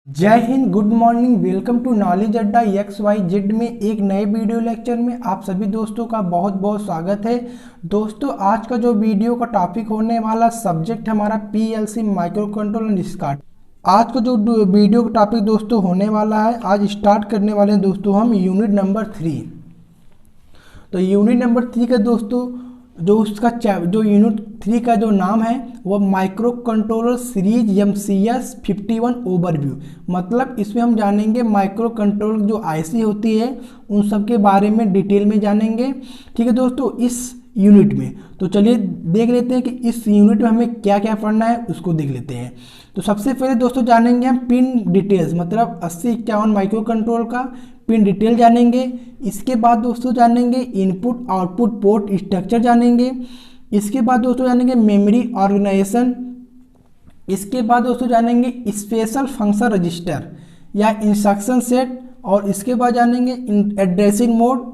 जय हिंद, good morning. Welcome to knowledge Adda XYZ में एक नए वीडियो लेक्चर में आप सभी दोस्तों का बहुत बहुत स्वागत है। दोस्तों, आज का जो वीडियो का टॉपिक होने वाला सब्जेक्ट हमारा PLC micro controller and start. आज का जो वीडियो का टॉपिक दोस्तों होने वाला है, आज स्टार्ट करने वाले हैं दोस्तों हम यूनिट नंबर 3। तो यूनिट नंबर 3 का दोस्तों जो यूनिट 3 का जो नाम है वो micro controller series MCS 51 overview. मतलब इसमें हम जानेंगे माइक्रो कंट्रोलर जो IC होती है उन सब के बारे में डिटेल में जानेंगे। ठीक है दोस्तों, इस यूनिट में तो चलिए देख लेते हैं कि इस यूनिट में हमें क्या क्या पढ़ना है, उसको देख लेते हैं। तो सबसे पहले दोस्तों जानेंगे हम पिन डिटेल्स, मतलब 8051 माइक्रो कंट्रोल का पिन डिटेल जानेंगे। इसके बाद दोस्तों जानेंगे इनपुट आउटपुट पोर्ट स्ट्रक्चर जानेंगे। इसके बाद दोस्तों जानेंगे मेमोरी ऑर्गेनाइजेशन। इसके बाद दोस्तों जानेंगे स्पेशल फंक्शन रजिस्टर या इंस्ट्रक्शन सेट। और इसके बाद जानेंगे एड्रेसिंग मोड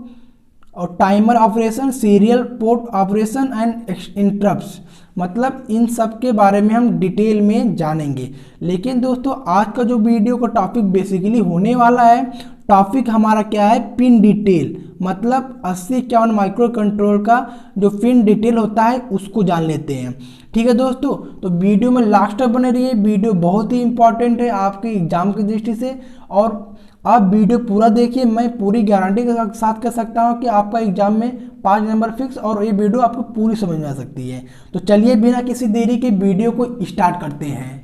और timer operation, serial port operation and interrupts. मतलब इन सब के बारे में हम डिटेल में जानेंगे। लेकिन दोस्तों आज का जो वीडियो का टॉपिक बेसिकली होने वाला है, टॉपिक हमारा क्या है, पिन डिटेल। मतलब 8051 माइक्रो कंट्रोल का जो पिन डिटेल होता है उसको जान लेते हैं। ठीक है दोस्तों, तो वीडियो में लास्ट तक बने रहिए। वीडियो बहुत ही इंपॉर्टेंट है आपके एग्जाम की दृष्टि से, और आप वीडियो पूरा देखिए। मैं पूरी गारंटी के साथ कह सकता हूं कि आपका एग्जाम में 5 नंबर फिक्स, और ये वीडियो आपको पूरी समझ में आ सकती है। तो चलिए बिना किसी देरी के वीडियो को स्टार्ट करते हैं।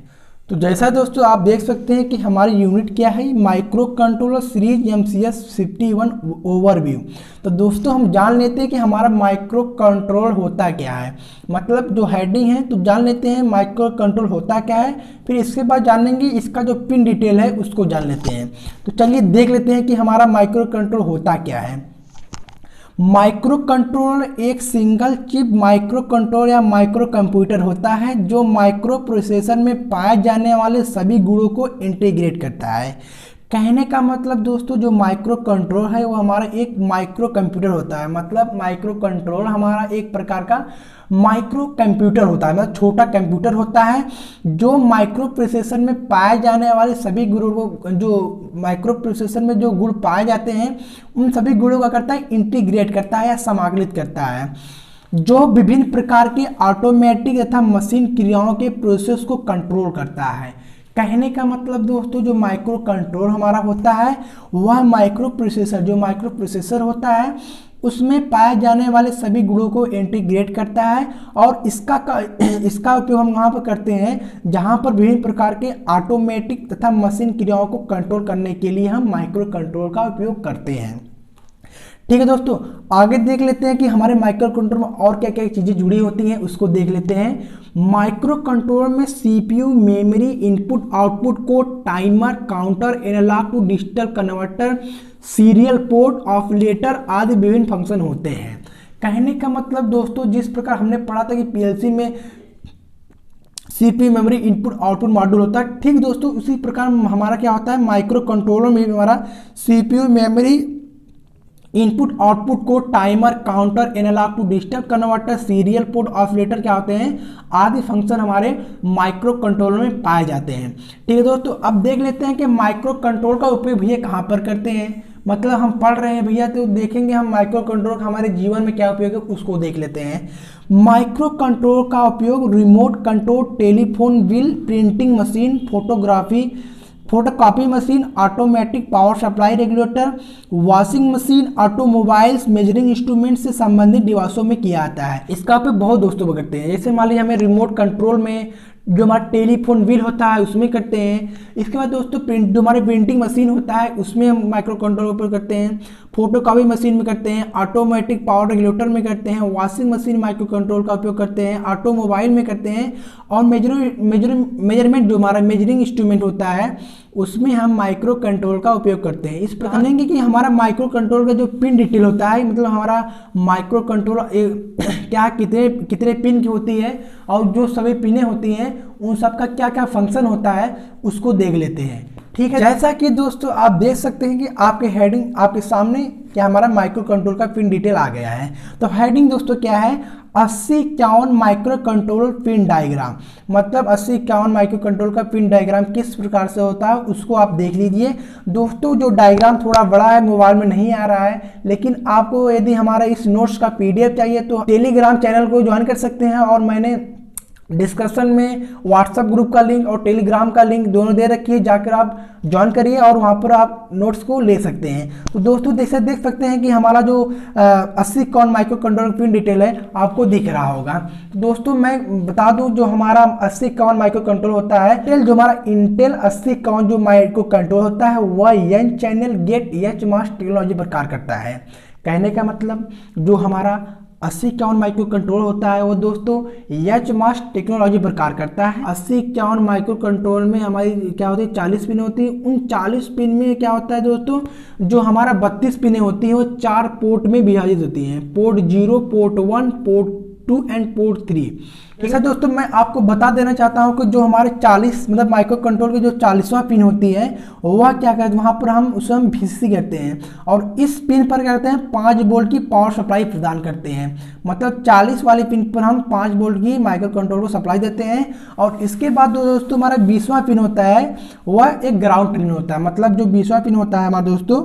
तो जैसा दोस्तों आप देख सकते हैं कि हमारी यूनिट क्या है, micro controller series MCS 51 overview. तो दोस्तों हम जान लेते हैं कि हमारा माइक्रो कंट्रोल होता क्या है। मतलब जो हेडिंग है तो जान लेते हैं माइक्रो कंट्रोल होता क्या है, फिर इसके बाद जानेंगे इसका जो पिन डिटेल है उसको जान लेते हैं। तो चलिए देख लेते हैं कि हमारा माइक्रो कंट्रोल होता क्या है। माइक्रो कंट्रोलर एक सिंगल चिप माइक्रो कंट्रोलर या माइक्रो कंप्यूटर होता है जो माइक्रो प्रोसेसर में पाए जाने वाले सभी गुणों को इंटीग्रेट करता है। कहने का मतलब दोस्तों जो माइक्रो कंट्रोलर है वो हमारा एक माइक्रो कंप्यूटर होता है। मतलब माइक्रो कंट्रोलर हमारा एक प्रकार का माइक्रो कंप्यूटर होता है, मतलब छोटा कंप्यूटर होता है जो माइक्रो प्रोसेसर में पाए जाने वाले सभी गुणों को, जो माइक्रो प्रोसेसर में जो गुण पाए जाते हैं उन सभी गुणों का करता है इंटीग्रेट करता है या समाकलित करता है, जो विभिन्न प्रकार के ऑटोमेटिक तथा मशीन क्रियाओं के प्रोसेस को कंट्रोल करता है। कहने का मतलब दोस्तों जो माइक्रो कंट्रोल हमारा होता है वह माइक्रो प्रोसेसर होता है उसमें पाए जाने वाले सभी गुणों को इंटीग्रेट करता है, और इसका उपयोग हम वहाँ पर करते हैं जहाँ पर विभिन्न प्रकार के ऑटोमेटिक तथा मशीन क्रियाओं को कंट्रोल करने के लिए हम माइक्रो कंट्रोल का उपयोग करते हैं। ठीक है दोस्तों, आगे देख लेते हैं कि हमारे माइक्रो कंट्रोल में और क्या क्या चीज़ें जुड़ी होती हैं, उसको देख लेते हैं। माइक्रो कंट्रोलर में CPU, memory, input output code, timer, counter, analog to digital converter, serial port, oscillator आदि विभिन्न फंक्शन होते हैं। कहने का मतलब दोस्तों जिस प्रकार हमने पढ़ा था कि PLC में CPU, memory, input output module होता है, ठीक दोस्तों उसी प्रकार हमारा क्या होता है माइक्रो कंट्रोलर में हमारा CPU, मेमोरी, इनपुट आउटपुट को, timer, counter, analog to digital converter, serial port, oscillator क्या होते हैं आदि फंक्शन हमारे माइक्रो कंट्रोलर में पाए जाते हैं। ठीक है दोस्तों, अब देख लेते हैं कि माइक्रो कंट्रोल का उपयोग भैया कहाँ पर करते हैं। मतलब हम पढ़ रहे हैं भैया तो देखेंगे हम माइक्रो कंट्रोल का हमारे जीवन में क्या उपयोग है उसको देख लेते हैं। माइक्रो कंट्रोल का उपयोग remote control telephone bill, printing machine, photocopy machine, automatic power supply regulator, washing machine, automobiles, measuring instrument से संबंधित डिवाइसों में किया जाता है। इसका उपयोग बहुत दोस्तों करते हैं। जैसे मान लीजिए हमें रिमोट कंट्रोल में जो हमारा टेलीफोन बिल होता है उसमें करते हैं। इसके बाद दोस्तों जो हमारे प्रिंटिंग मशीन होता है उसमें हम माइक्रो कंट्रोल का उपयोग करते हैं। फोटोकॉपी मशीन में करते हैं, ऑटोमेटिक पावर रेगुलेटर में करते हैं, वॉशिंग मशीन माइक्रो कंट्रोल का उपयोग करते हैं, ऑटोमोबाइल में करते हैं, और मेजरमेंट जो हमारा मेजरिंग इंस्ट्रूमेंट होता है उसमें हम माइक्रो कंट्रोल का उपयोग करते हैं। इस प्रकार जानेंगे कि हमारा माइक्रो कंट्रोल का जो पिन डिटेल होता है, मतलब हमारा माइक्रो कंट्रोल क्या कितने पिन की होती है और जो सभी पिनें होती हैं उन सब का क्या क्या फंक्शन होता है उसको देख लेते हैं। ठीक है। जैसा कि दोस्तों आप देख सकते हैं कि आपके हेडिंग आपके सामने क्या हमारा माइक्रो कंट्रोल का पिन डिटेल आ गया है। तो हेडिंग दोस्तों क्या है, 80-51 माइक्रो कंट्रोल पिन डायग्राम। मतलब 80-51 माइक्रो कंट्रोल का पिन डायग्राम किस प्रकार से होता है उसको आप देख लीजिए। दोस्तों जो डायग्राम थोड़ा बड़ा है, मोबाइल में नहीं आ रहा है, लेकिन आपको यदि हमारा इस नोट्स का PDF चाहिए तो टेलीग्राम चैनल को ज्वाइन कर सकते हैं, और मैंने डिस्कशन में व्हाट्सएप ग्रुप का लिंक और टेलीग्राम का लिंक दोनों दे रखी है, जाकर आप ज्वाइन करिए और वहाँ पर आप नोट्स को ले सकते हैं। तो दोस्तों देख सकते हैं कि हमारा जो 80-51 माइक्रो कंट्रोल पिन डिटेल है आपको दिख रहा होगा। तो दोस्तों मैं बता दूं, जो हमारा 80-51 माइक्रो कंट्रोल होता है, जो हमारा इंटेल 80-51 जो माइक्रो कंट्रोल होता है वह N channel gate HMAS technology पर कार्य करता है। कहने का मतलब जो हमारा 80-51 माइक्रो कंट्रोल होता है वो दोस्तों HMAS टेक्नोलॉजी पर कार्य करता है। 80-51 माइक्रो कंट्रोल में हमारी क्या होती है, 40 पिन होती है। उन 40 पिन में क्या होता है दोस्तों, जो हमारा 32 पिनें होती हैं वो 4 पोर्ट में विभाजित होती हैं, port 0, port 1, port 2 and port 3। ठीक है दोस्तों, मैं आपको बता देना चाहता हूं कि जो हमारे 40 मतलब माइक्रो कंट्रोल की जो 40वां पिन होती है वह क्या कहते हैं, वहां पर हम उसे VCC कहते हैं, और इस पिन पर क्या करते हैं 5 वोल्ट की पावर सप्लाई प्रदान करते हैं। मतलब 40 वाली पिन पर हम 5 वोल्ट की माइक्रो कंट्रोल को सप्लाई देते हैं। और इसके बाद दोस्तों हमारा 20वां पिन होता है वह एक ग्राउंड पिन होता है। मतलब जो 20वां पिन होता है हमारा दोस्तों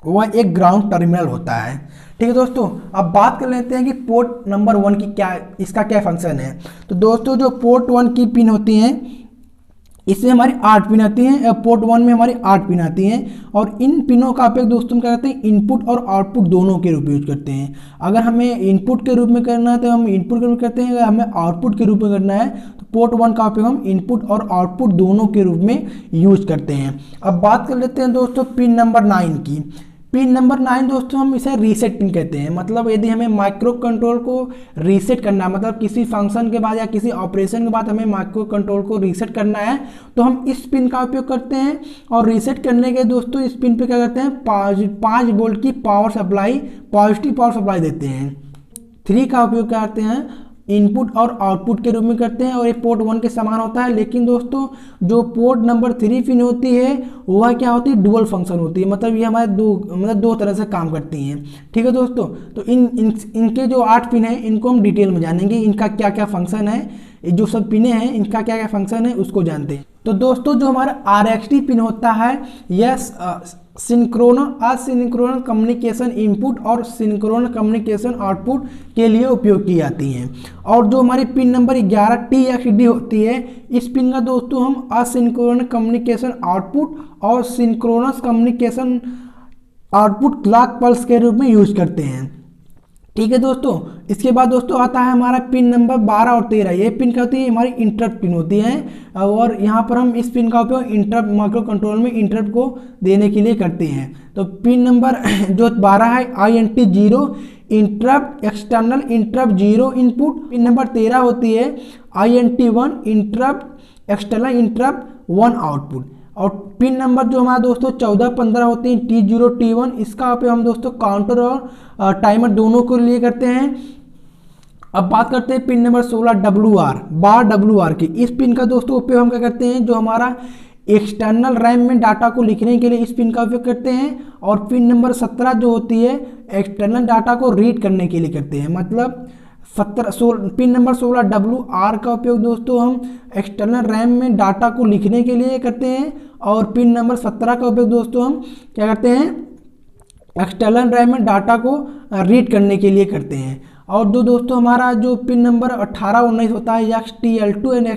वह एक ग्राउंड टर्मिनल होता है। ठीक है दोस्तों, अब बात कर लेते हैं कि पोर्ट नंबर 1 की इसका क्या फंक्शन है। तो दोस्तों जो पोर्ट 1 की पिन होती हैं इसमें हमारी 8 पिन आती हैं, पोर्ट 1 में हमारी 8 पिन आती हैं, और इन पिनों का उपयोग दोस्तों हम क्या करते हैं, इनपुट और आउटपुट दोनों के रूप में यूज करते हैं। अगर हमें इनपुट के रूप में करना है तो हम इनपुट के रूप में करते हैं, अगर हमें आउटपुट के रूप में करना है तो पोर्ट 1 का उपयोग हम इनपुट और आउटपुट दोनों के रूप में यूज करते हैं। अब बात कर लेते हैं दोस्तों पिन नंबर 9 की। पिन नंबर 9 दोस्तों हम इसे रीसेट पिन कहते हैं। मतलब यदि हमें माइक्रो कंट्रोल को रीसेट करना है, मतलब किसी फंक्शन के बाद या किसी ऑपरेशन के बाद हमें माइक्रो कंट्रोल को रीसेट करना है तो हम इस पिन का उपयोग करते हैं। और रीसेट करने के दोस्तों इस पिन पे क्या करते हैं, 5 वोल्ट की power supply, positive power supply देते हैं। 3 का उपयोग करते हैं इनपुट और आउटपुट के रूप में करते हैं, और ये पोर्ट 1 के समान होता है। लेकिन दोस्तों जो पोर्ट नंबर 3 पिन होती है वह क्या होती है, डुअल फंक्शन होती है। मतलब ये हमारे दो तरह से काम करती हैं। ठीक है दोस्तों, तो इनके जो 8 पिन हैं इनको हम डिटेल में जानेंगे, इनका क्या क्या फंक्शन है, जो सब पिने हैं इनका क्या क्या फंक्शन है उसको जानते हैं। तो दोस्तों जो हमारा RXT पिन होता है यह सिंक्रोनस कम्युनिकेशन इनपुट और सिंक्रोनस कम्युनिकेशन आउटपुट के लिए उपयोग की जाती हैं। और जो हमारी पिन नंबर 11 TXD होती है, इस पिन का दोस्तों हम असिंक्रोनस कम्युनिकेशन आउटपुट और synchronous communication output clock pulse के रूप में यूज करते हैं। ठीक है दोस्तों, इसके बाद दोस्तों आता है हमारा पिन नंबर 12 और 13। ये पिन क्या होती है, हमारी इंटरप्ट पिन होती है, और यहाँ पर हम इस पिन का उपयोग इंटरप्ट माइक्रो कंट्रोल में इंटरप्ट को देने के लिए करते हैं। तो पिन नंबर जो 12 है INT 0 interrupt external interrupt 0 input. Pin number 13 होती है INT 1 interrupt external interrupt 1 output. और पिन नंबर जो हमारा दोस्तों 14-15 होती है T0 T1, इसका उपयोग हम दोस्तों काउंटर और टाइमर दोनों के लिए करते हैं। अब बात करते हैं पिन नंबर 16 WR की। इस पिन का दोस्तों उपयोग हम क्या करते हैं, जो हमारा एक्सटर्नल रैम में डाटा को लिखने के लिए इस पिन का उपयोग करते हैं। और पिन नंबर 17 जो होती है एक्सटर्नल डाटा को रीड करने के लिए करते हैं। मतलब पिन नंबर 16 WR का उपयोग दोस्तों हम एक्सटर्नल रैम में डाटा को लिखने के लिए करते हैं, और पिन नंबर 17 का उपयोग दोस्तों हम क्या करते हैं, एक्सटर्नल रैम में डाटा को रीड करने के लिए करते हैं। और जो दोस्तों हमारा जो पिन नंबर 18-19 होता है XTL2 एंड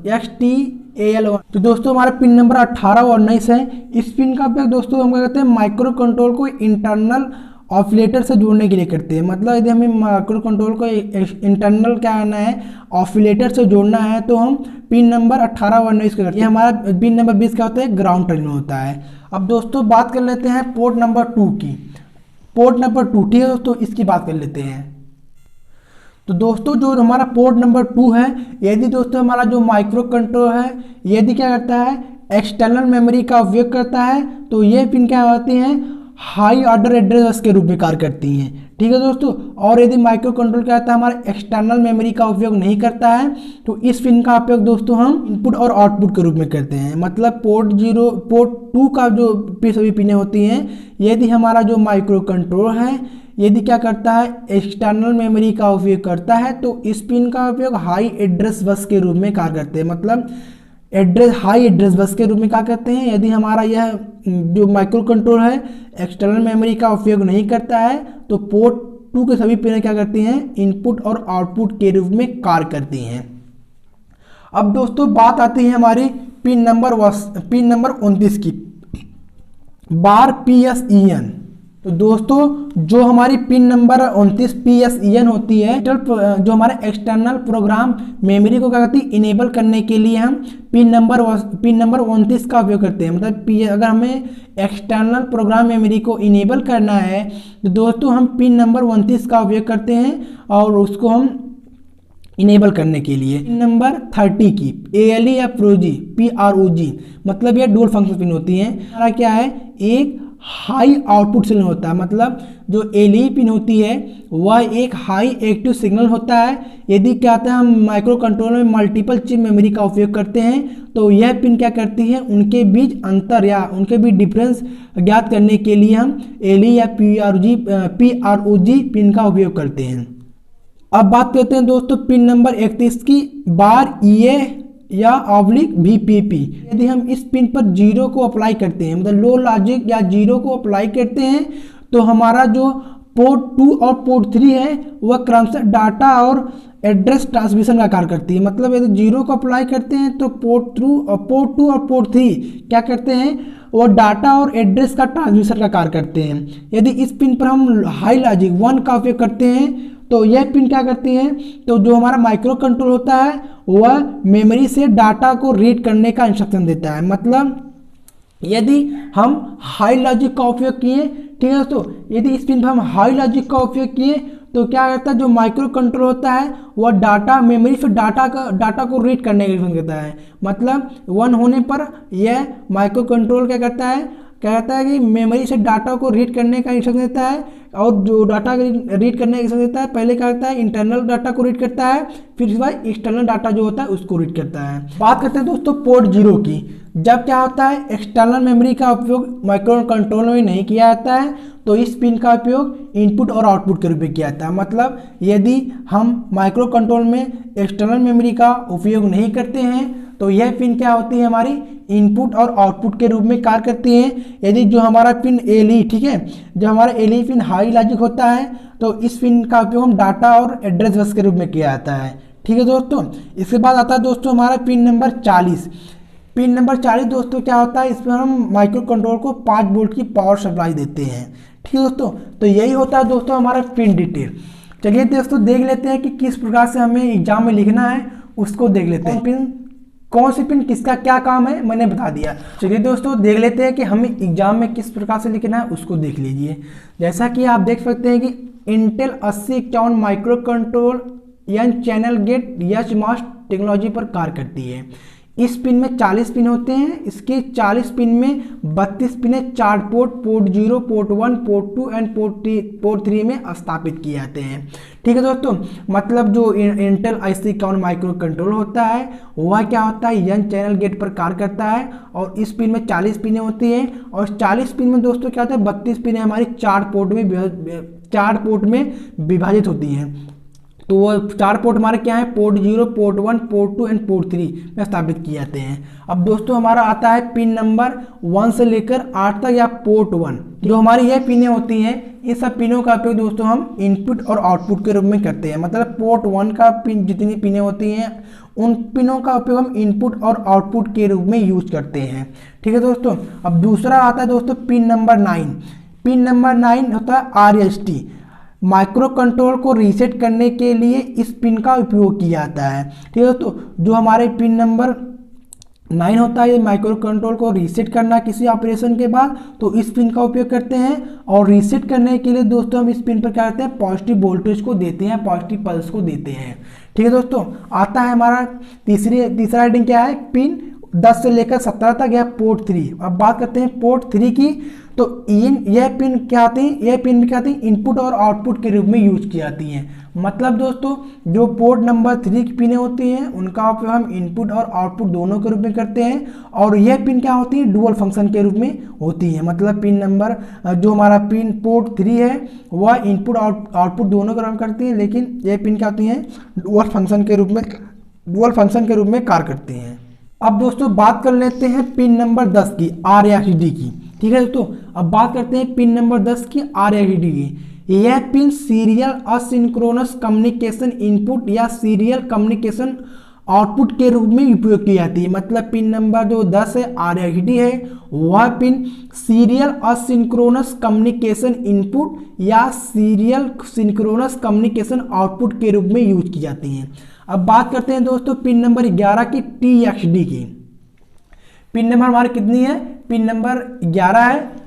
XTAL1। तो दोस्तों हमारा पिन नंबर 18 और 19 है। इस पिन का उपयोग दोस्तों हम क्या करते हैं, माइक्रो कंट्रोल को इंटरनल ऑसिलेटर से जोड़ने के लिए करते हैं। मतलब यदि हमें माइक्रो कंट्रोल को इंटरनल क्या करना है, ऑसिलेटर से जोड़ना है, तो हम पिन नंबर 18 और 19 का करते हैं। हमारा पिन नंबर 20 का होता है ग्राउंड टर्मिनल होता है। अब दोस्तों बात कर लेते हैं पोर्ट नंबर 2 की। पोर्ट नंबर 2, ठीक है दोस्तों, इसकी बात कर लेते हैं। तो दोस्तों जो हमारा पोर्ट नंबर 2 है, यदि दोस्तों हमारा जो माइक्रो कंट्रोल है यदि क्या करता है, एक्सटर्नल मेमोरी का उपयोग करता है, तो ये पिन क्या होती हैं, हाई ऑर्डर एड्रेस बस के रूप में कार्य करती हैं। ठीक है दोस्तों। और यदि माइक्रो कंट्रोल क्या होता है, हमारे एक्सटर्नल मेमोरी का उपयोग नहीं करता है, तो इस पिन का उपयोग दोस्तों हम इनपुट और आउटपुट के रूप में करते हैं। मतलब पोर्ट 2 का जो सभी पिनें होती हैं, यदि हमारा जो माइक्रो कंट्रोल है यदि क्या करता है, एक्सटर्नल मेमोरी का उपयोग करता है, तो इस पिन का उपयोग हाई एड्रेस बस के रूप में कार्य करते हैं। मतलब हाई एड्रेस बस के रूप में क्या करते हैं, यदि हमारा यह जो माइक्रो कंट्रोल है एक्सटर्नल मेमोरी का उपयोग नहीं करता है, तो पोर्ट 2 के सभी पिन क्या करती हैं, इनपुट और आउटपुट के रूप में कार्य करती हैं। अब दोस्तों बात आती है हमारी पिन नंबर 29 की, बार PSEN। तो दोस्तों जो हमारी पिन नंबर 29 PSEN होती है, जो हमारे एक्सटर्नल प्रोग्राम मेमोरी को क्या करती है, इनेबल करने के लिए हम पिन नंबर 29 का उपयोग करते हैं। मतलब अगर हमें एक्सटर्नल प्रोग्राम मेमोरी को इनेबल करना है तो दोस्तों हम पिन नंबर 29 का उपयोग करते हैं और उसको हम इनेबल करने के लिए। पिन नंबर 30 की ALE या PROG, मतलब ये डुअल फंक्शन पिन होती है। हमारा क्या है, एक हाई आउटपुट सिग्नल होता है। मतलब जो LE पिन होती है वह एक हाई एक्टिव सिग्नल होता है। यदि क्या होता है, हम माइक्रो कंट्रोलर में मल्टीपल चिप मेमोरी का उपयोग करते हैं, तो यह पिन क्या करती है, उनके बीच अंतर या उनके बीच डिफरेंस ज्ञात करने के लिए हम LE या PROG पिन का उपयोग करते हैं। अब बात करते हैं दोस्तों पिन नंबर 31 की, बार EA या VPP। यदि हम इस पिन पर 0 को अप्लाई करते हैं, मतलब लो लॉजिक या 0 को अप्लाई करते हैं, तो हमारा जो पोर्ट 2 और पोर्ट 3 है वह क्रमशः डाटा और एड्रेस ट्रांसमिशन का कार्य करती है। मतलब यदि 0 को अप्लाई करते हैं तो पोर्ट 2 और पोर्ट 3 क्या करते हैं, वो डाटा और एड्रेस का ट्रांसमिशन का कार्य करते हैं। यदि इस पिन पर हम हाई लॉजिक 1 का उपयोग करते हैं, तो यह पिन क्या करती है, तो जो हमारा माइक्रो कंट्रोल होता है वह मेमोरी से डाटा को रीड करने का इंस्ट्रक्शन देता है। मतलब यदि हम हाई लॉजिक का उपयोग किए, ठीक है दोस्तों, यदि इस पिन पर हम हाई लॉजिक का उपयोग किए तो क्या करता है, जो माइक्रो कंट्रोल होता है वह डाटा मेमोरी से डाटा को रीड करने का इंस्ट्रक्शन देता है। मतलब 1 होने पर यह माइक्रो कंट्रोल क्या कहता है कि मेमोरी से डाटा को रीड करने का इंस्ट्रक्शन देता है, और जो डाटा रीड करने का इंस्ट्रक्शन देता है, पहले क्या करता है, इंटरनल डाटा को रीड करता है, फिर इसके बाद एक्सटर्नल डाटा जो होता है उसको रीड करता है। बात करते हैं दोस्तों पोर्ट 0 की। जब क्या होता है, एक्सटर्नल मेमोरी का उपयोग माइक्रो कंट्रोल में नहीं किया जाता है, तो इस पिन का उपयोग इनपुट और आउटपुट के रूप में किया जाता है। मतलब यदि हम माइक्रो कंट्रोल में एक्सटर्नल मेमोरी का उपयोग नहीं करते हैं, तो यह पिन क्या होती है, हमारी इनपुट और आउटपुट के रूप में कार्य करती है। यदि जो हमारा पिन LE, ठीक है, जो हमारा LE पिन हाई लॉजिक होता है, तो इस पिन का उपयोग हम डाटा और एड्रेस बस के रूप में किया जाता है। ठीक है दोस्तों। इसके बाद आता है दोस्तों हमारा पिन नंबर 40। पिन नंबर 40 दोस्तों क्या होता है, इसमें हम माइक्रो कंट्रोल को 5 वोल्ट की पावर सप्लाई देते हैं। ठीक है दोस्तों, तो यही होता है दोस्तों हमारा पिन डिटेल। चलिए दोस्तों देख लेते हैं कि किस प्रकार से हमें एग्जाम में लिखना है, उसको देख लेते हैं। कौन सी पिन किसका क्या काम है मैंने बता दिया। चलिए दोस्तों देख लेते हैं कि हमें एग्जाम में किस प्रकार से लिखना है, उसको देख लीजिए। जैसा कि आप देख सकते हैं कि Intel 8051 micro control N channel gate HMOS technology पर कार्य करती है। इस पिन में 40 पिन होते हैं। इसके 40 पिन में 32 पिनें 4 port 0, port 1, port 2 and port 3 में स्थापित किए जाते हैं। ठीक है दोस्तों, मतलब जो इंटेल 8051 माइक्रो कंट्रोल होता है वह क्या होता है, N चैनल गेट पर कार्य करता है, और इस पिन में 40 पिनें होती हैं, और 40 पिन में दोस्तों क्या होता है, 32 पिनें हमारी 4 पोर्ट में विभाजित होती हैं। तो वो 4 पोर्ट हमारे क्या है, port 0, port 1, port 2 and port 3 में स्थापित किए जाते हैं। अब दोस्तों हमारा आता है पिन नंबर 1 से लेकर 8 तक, या पोर्ट 1। जो हमारी ये पिनें होती हैं, इन सब पिनों का उपयोग दोस्तों हम इनपुट और आउटपुट के रूप में करते हैं। मतलब पोर्ट 1 का पिन जितनी पिनें होती हैं उन पिनों का उपयोग हम इनपुट और आउटपुट के रूप में यूज करते हैं। ठीक है दोस्तों। अब दूसरा आता है दोस्तों पिन नंबर 9। पिन नंबर 9 होता है RST। माइक्रो कंट्रोल को रीसेट करने के लिए इस पिन का उपयोग किया जाता है। ठीक है, तो जो हमारे पिन नंबर 9 होता है, ये माइक्रो कंट्रोल को रीसेट करना किसी ऑपरेशन के बाद, तो इस पिन का उपयोग करते हैं। और रीसेट करने के लिए दोस्तों हम इस पिन पर क्या करते हैं, पॉजिटिव वोल्टेज को देते हैं, पॉजिटिव पल्स को देते हैं। ठीक है दोस्तों। आता है हमारा तीसरा हेडिंग क्या है, पिन 10 से लेकर 17 तक, यह पोर्ट 3। अब बात करते हैं पोर्ट 3 की, तो यह पिन क्या आती है, यह पिन क्या आती है, इनपुट और आउटपुट के रूप में यूज की जाती हैं। मतलब दोस्तों जो पोर्ट नंबर 3 की पिनें होती हैं उनका उपयोग हम इनपुट और आउटपुट दोनों के रूप में करते हैं, और यह पिन क्या होती है, डुअल फंक्शन के रूप में होती है। मतलब पिन नंबर जो हमारा पिन पोर्ट 3 है वह इनपुट आउटपुट दोनों के रूप में करती है, लेकिन यह पिन क्या होती है, डुअल फंक्शन के रूप में कार्य करते हैं। अब दोस्तों बात कर लेते हैं पिन नंबर 10 की, RxD की। ठीक है दोस्तों, अब बात करते हैं पिन नंबर 10 की, RxD की। यह pin serial asynchronous communication input या सीरियल कम्युनिकेशन आउटपुट के रूप में उपयोग की जाती है। मतलब पिन नंबर जो 10 है, RxD है, वह pin serial asynchronous communication input या सीरियल सिंक्रोनस कम्युनिकेशन आउटपुट के रूप में यूज की जाती हैं। अब बात करते हैं दोस्तों पिन नंबर 11 की, TXD की। पिन नंबर हमारी कितनी है, पिन नंबर 11 है,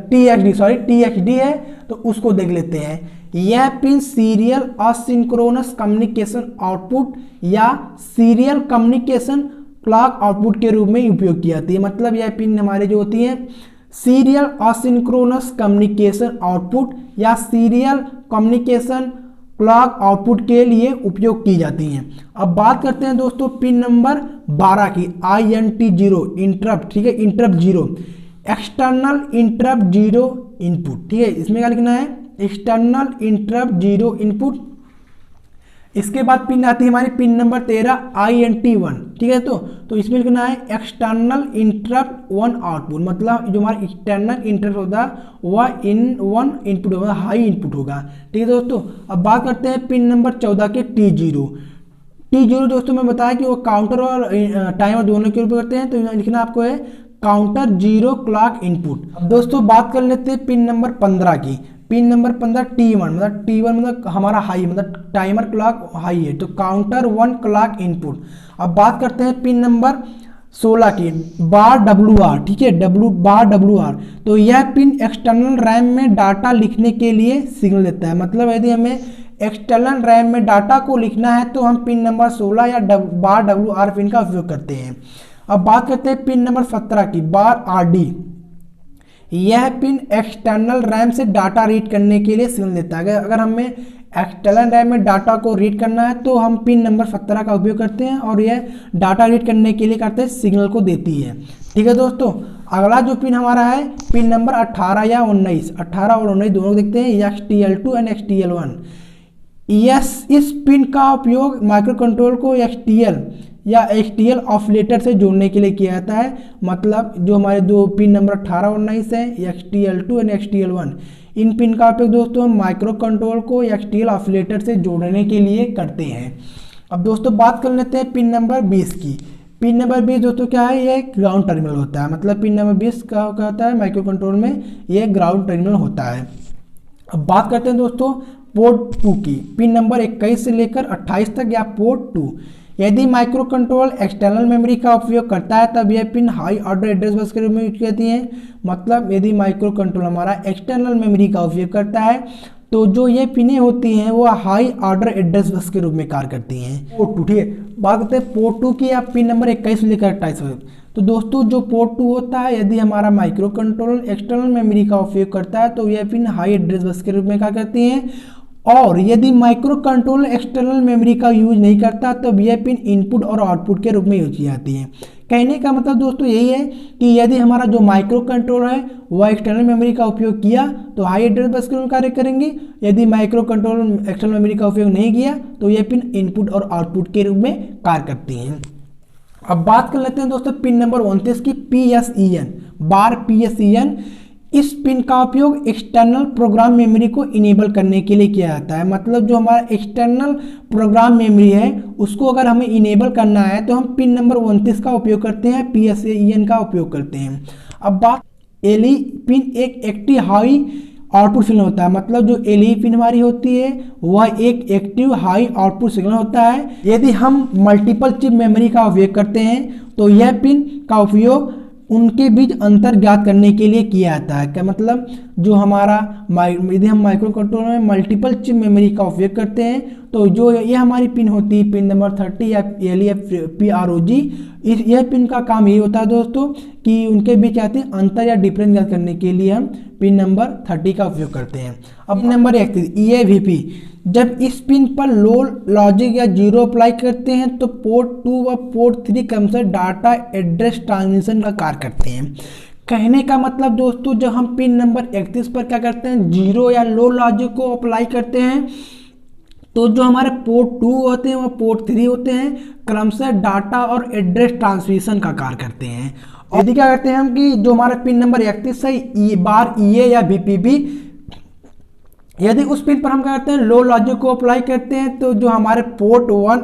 TXD है, तो उसको देख लेते हैं। यह pin serial asynchronous communication output या सीरियल कम्युनिकेशन क्लॉक आउटपुट के रूप में उपयोग की जाती है। मतलब यह पिन हमारी जो होती है सीरियल असिंक्रोनस कम्युनिकेशन आउटपुट या सीरियल कम्युनिकेशन क्लॉक आउटपुट के लिए उपयोग की जाती हैं। अब बात करते हैं दोस्तों पिन नंबर 12 की, INT0 इंटरप्ट। ठीक है, इंटरप्ट 0, एक्सटर्नल इंटरप्ट 0 इनपुट। ठीक है, इसमें क्या लिखना है, एक्सटर्नल इंटरप्ट 0 इनपुट। इसके बाद पिन आती है हमारी पिन नंबर 13, INT1। ठीक है, तो इसमें लिखना है एक्सटर्नल इंटरप्ट 1 आउटपुट। मतलब जो हमारा एक्सटर्नल इंटरप्ट होगा वह इन इनपुट होगा, हाई इनपुट होगा। ठीक है दोस्तों, अब बात करते हैं पिन नंबर 14 के, T0 दोस्तों मैं बताया कि वो काउंटर और टाइमर दोनों के रूप में करते हैं, तो लिखना आपको है काउंटर 0 क्लॉक इनपुट। अब दोस्तों बात कर लेते हैं पिन नंबर 15 की। पिन नंबर 15 T1, मतलब हमारा हाई, मतलब टाइमर क्लॉक हाई है, तो काउंटर 1 क्लॉक इनपुट। अब बात करते हैं पिन नंबर 16 की, बार WR। ठीक है, बार WR, तो यह पिन एक्सटर्नल रैम में डाटा लिखने के लिए सिग्नल देता है। मतलब यदि हमें एक्सटर्नल रैम में डाटा को लिखना है तो हम पिन नंबर 16 या बार WR पिन का उपयोग करते हैं। अब बात करते हैं पिन नंबर 17 की, बार RD। यह पिन एक्सटर्नल रैम से डाटा रीड करने के लिए सिग्नल देता है। अगर हमें एक्सटर्नल रैम में डाटा को रीड करना है तो हम पिन नंबर 17 का उपयोग करते हैं, और यह डाटा रीड करने के लिए करते हैं, सिग्नल को देती है। ठीक है दोस्तों, अगला जो पिन हमारा है पिन नंबर 18 या 19, 18 और 19 दोनों देखते हैं, XTL2 एंड XTL1। इस पिन का उपयोग माइक्रो कंट्रोल को XTL या XTL ऑसिलेटर से जोड़ने के लिए किया जाता है। मतलब जो हमारे दो पिन नंबर 18 और 19 है, XTL2 and XTL1, in pin का उपयोग दोस्तों हम माइक्रो कंट्रोल को XTL ऑसिलेटर से जोड़ने के लिए करते हैं। अब दोस्तों बात कर लेते हैं पिन नंबर 20 की। पिन नंबर 20 दोस्तों क्या है, ये ग्राउंड टर्मिनल होता है। मतलब पिन नंबर 20 का क्या होता है, माइक्रो कंट्रोल में ये ग्राउंड टर्मिनल होता है। अब बात करते हैं दोस्तों पोर्ट 2 की। पिन नंबर 21 से लेकर 28 तक या पोर्ट 2। यदि माइक्रो कंट्रोल एक्सटर्नल मेमोरी का उपयोग करता है तब यह pin high order address bus के रूप में यूज की जाती है। मतलब यदि माइक्रो कंट्रोल हमारा एक्सटर्नल मेमोरी का उपयोग करता है तो जो ये पिनें होती हैं वो हाई ऑर्डर एड्रेस बस के रूप में कार्य करती हैं। पोर्ट 2, ठीक है, बात करते हैं पोर्ट 2 की, या पिन नंबर 21 से लेकर 28 तक। तो दोस्तों जो पोर्ट 2 होता है, यदि हमारा माइक्रो कंट्रोल एक्सटर्नल मेमोरी का उपयोग करता है तो यह पिन हाई एड्रेस बस के रूप में कार्य करती हैं। और यदि माइक्रो कंट्रोल एक्सटर्नल मेमोरी का यूज नहीं करता तब यह पिन इनपुट और आउटपुट के रूप में यूज की जाती है। कहने का मतलब दोस्तों यही है कि यदि हमारा जो माइक्रो कंट्रोलर है वह एक्सटर्नल मेमोरी का उपयोग किया तो हाई एड्रेस बस के रूप में कार्य करेंगे। यदि माइक्रो कंट्रोल एक्सटर्नल मेमोरी का उपयोग नहीं किया तो यह पिन इनपुट और आउटपुट के रूप में कार्य करती हैं। अब बात कर लेते हैं दोस्तों पिन नंबर 29 की, PSEN, बार PSEN। इस पिन का उपयोग एक्सटर्नल प्रोग्राम मेमोरी को इनेबल करने के लिए किया जाता है। मतलब जो हमारा एक्सटर्नल प्रोग्राम मेमोरी है उसको अगर हमें इनेबल करना है तो हम पिन नंबर 29 का उपयोग करते हैं, PSEN का उपयोग करते हैं। अब बात LE पिन एक एक्टिव हाई आउटपुट सिग्नल होता है। मतलब जो LE पिन हमारी होती है वह एक एक्टिव हाई आउटपुट सिग्नल होता है। यदि हम मल्टीपल चिप मेमोरी का उपयोग करते हैं तो यह पिन का उपयोग उनके बीच अंतर ज्ञात करने के लिए किया जाता है। क्या मतलब जो हमारा यदि हम माइक्रो कंट्रोलर में मल्टीपल चिप मेमोरी का उपयोग करते हैं तो जो ये हमारी पिन होती है पिन नंबर 30 या LEFPROG, यह पिन का काम ये होता है दोस्तों कि उनके बीच आते हैं अंतर या डिफरेंस ज्ञात करने के लिए हम पिन नंबर 30 का उपयोग करते हैं। अब नंबर 31 EAVP, जब इस पिन पर लो लॉजिक या जीरो अप्लाई करते हैं तो पोर्ट 2 व पोर्ट 3 क्रमशः डाटा एड्रेस ट्रांसमिशन का कार्य करते हैं। कहने का मतलब दोस्तों जब हम पिन नंबर 31 पर क्या करते हैं जीरो या लो लॉजिक को अप्लाई करते हैं तो जो हमारे पोर्ट 2 होते हैं वह पोर्ट 3 होते हैं क्रमशः डाटा और एड्रेस ट्रांसमिशन का कार्य करते हैं। और यदि क्या करते हैं हम कि जो हमारा पिन नंबर 31 है बार EA या VPB, यदि उस पिन पर हम क्या करते हैं लो लॉजिक को अप्लाई करते हैं तो जो हमारे पोर्ट 2 और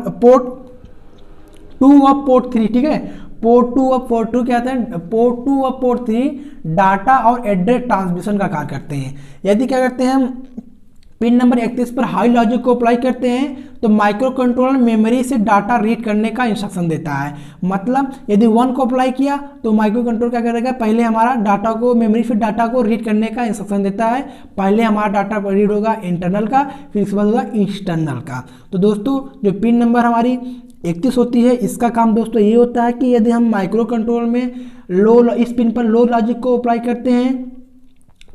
पोर्ट 3, ठीक है, पोर्ट 2 और पोर्ट 2 क्या होता है, पोर्ट 2 और पोर्ट 3 डाटा और एड्रेस ट्रांसमिशन का कार्य करते हैं। यदि क्या करते हैं हम पिन नंबर 31 पर हाई लॉजिक को अप्लाई करते हैं तो माइक्रो कंट्रोलर मेमोरी से डाटा रीड करने का इंस्ट्रक्शन देता है। मतलब यदि 1 को अप्लाई किया तो माइक्रो कंट्रोलर क्या करेगा, पहले हमारा डाटा को मेमोरी से डाटा को रीड करने का इंस्ट्रक्शन देता है। पहले हमारा डाटा रीड होगा इंटरनल का, फिर इसके बाद होगा एक्सटर्नल का। तो दोस्तों जो पिन नंबर हमारी 31 होती है इसका काम दोस्तों ये होता है कि यदि हम माइक्रो कंट्रोलर में इस पिन पर लो लॉजिक को अप्लाई करते हैं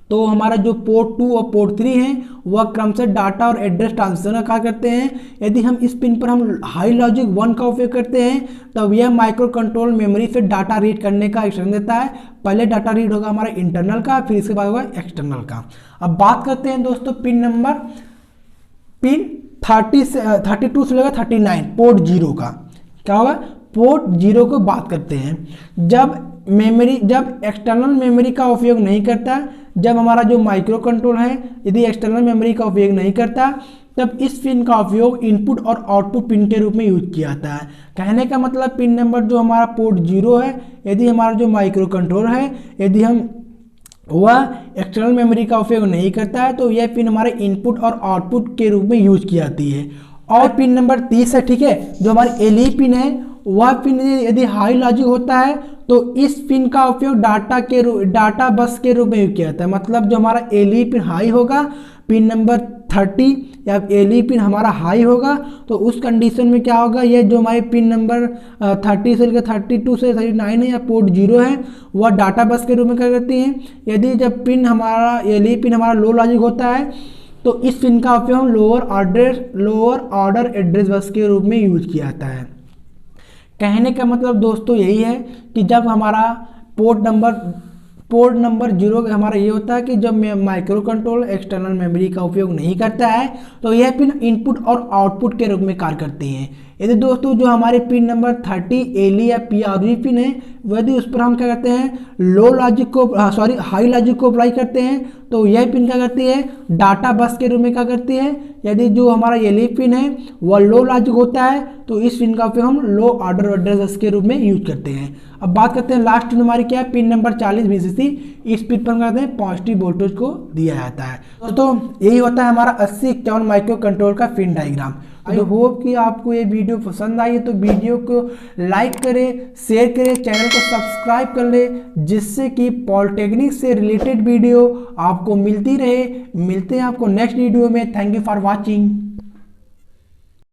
तो हमारा जो पोर्ट 2 और पोर्ट 3 है वह क्रमशः डाटा और एड्रेस ट्रांसमिशन का कार्य करते हैं। यदि हम इस पिन पर हम हाई लॉजिक 1 का उपयोग करते हैं तब यह माइक्रो कंट्रोल मेमोरी से डाटा रीड करने का इंस्ट्रक्शन देता है। पहले डाटा रीड होगा हमारा इंटरनल का, फिर इसके बाद होगा एक्सटर्नल का। अब बात करते हैं दोस्तों पिन 32 से लेकर 39 पोर्ट 0 का। क्या होगा, पोर्ट 0 को बात करते हैं जब एक्सटर्नल मेमोरी का उपयोग नहीं करता, जब हमारा जो माइक्रो कंट्रोल है यदि एक्सटर्नल मेमोरी का उपयोग नहीं करता तब इस पिन का उपयोग इनपुट और आउटपुट पिन के रूप में यूज किया जाता है। कहने का मतलब पिन नंबर जो हमारा पोर्ट 0 है, यदि हमारा जो माइक्रो कंट्रोल है यदि हम वह एक्सटर्नल मेमोरी का उपयोग नहीं करता है तो यह पिन हमारे इनपुट और आउटपुट के रूप में यूज की जाती है। और पिन नंबर 30 है, ठीक है, जो हमारी LE पिन है वह पिन यदि हाई लॉजिक होता है तो इस पिन का उपयोग डाटा बस के रूप में यूज किया जाता है। मतलब जो हमारा LE पिन हाई होगा, पिन नंबर 30 या LE पिन हमारा हाई होगा तो उस कंडीशन में क्या होगा, ये जो हमारे पिन नंबर 30 से लेकर 32 से 39 है या पोर्ट 0 है वह डाटा बस के रूप में क्या करती हैं। यदि जब पिन हमारा LE पिन हमारा लो लॉजिक होता है तो इस पिन का उपयोग हम लोअर ऑर्डर एड्रेस बस के रूप में यूज किया जाता है। कहने का मतलब दोस्तों यही है कि जब हमारा पोर्ट नंबर 0 का हमारा ये होता है कि जब माइक्रो कंट्रोल एक्सटर्नल मेमोरी का उपयोग नहीं करता है तो यह पिन इनपुट और आउटपुट के रूप में कार्य करती हैं। यदि दोस्तों जो हमारे पिन नंबर 30 LE या PROG पिन है यदि उस पर हम क्या करते हैं हाई लॉजिक को अप्लाई करते हैं तो यह पिन क्या करती है, डाटा बस के रूप में क्या करती है। यदि जो हमारा LE पिन है वह लो लॉजिक होता है तो इस पिन का उपयोग हम लो ऑर्डर एड्रेस बस के रूप में यूज करते हैं। अब बात करते हैं लास्ट पिन हमारी क्या है, पिन नंबर 40 VCC। इस पिन पर कहते हैं पॉजिटिव वोल्टेज को दिया जाता है। दोस्तों यही होता है हमारा 8051 माइक्रो कंट्रोल का पिन डायग्राम। आई होप कि आपको ये वीडियो पसंद आई है तो वीडियो को लाइक करें, शेयर करें, चैनल को सब्सक्राइब कर लें जिससे कि पॉलिटेक्निक से रिलेटेड वीडियो आपको मिलती रहे। मिलते हैं आपको नेक्स्ट वीडियो में। Thank you for watching.